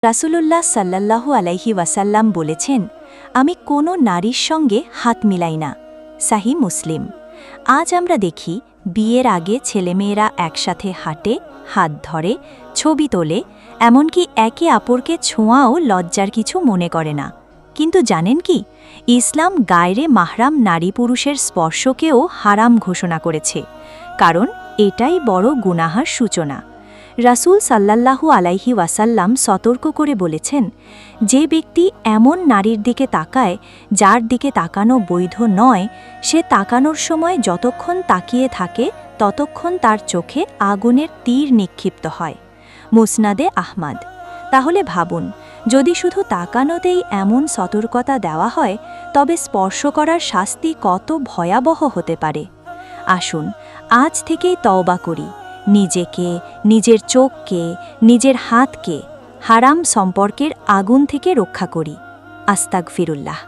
রাসূলুল্লাহ সাল্লাল্লাহু আলাইহি ওয়াসাল্লাম বলেছেন, আমি কোনো নারীর সঙ্গে হাত মিলাই না। সাহি মুসলিম। আজ আমরা দেখি বিয়ের আগে ছেলেমেয়েরা একসাথে হাঁটে, হাত ধরে, ছবি তোলে, এমনকি একে অপরকে ছোঁয়াও লজ্জার কিছু মনে করে না। কিন্তু জানেন কি, ইসলাম গায়রে মাহরাম নারী পুরুষের স্পর্শকেও হারাম ঘোষণা করেছে, কারণ এটাই বড় গুনাহার সূচনা। রাসূল সাল্লাল্লাহু আলাইহি ওয়াসাল্লাম সতর্ক করে বলেছেন, যে ব্যক্তি এমন নারীর দিকে তাকায় যার দিকে তাকানো বৈধ নয়, সে তাকানোর সময় যতক্ষণ তাকিয়ে থাকে ততক্ষণ তার চোখে আগুনের তীর নিক্ষিপ্ত হয়। মুসনাদে আহমদ। তাহলে ভাবুন, যদি শুধু তাকানোতেই এমন সতর্কতা দেওয়া হয়, তবে স্পর্শ করার শাস্তি কত ভয়াবহ হতে পারে। আসুন আজ থেকেই তওবা করি, নিজেকে, নিজের চোখকে, নিজের হাতকে হারাম সম্পর্কের আগুন থেকে রক্ষা করি। আস্তাগফিরুল্লাহ।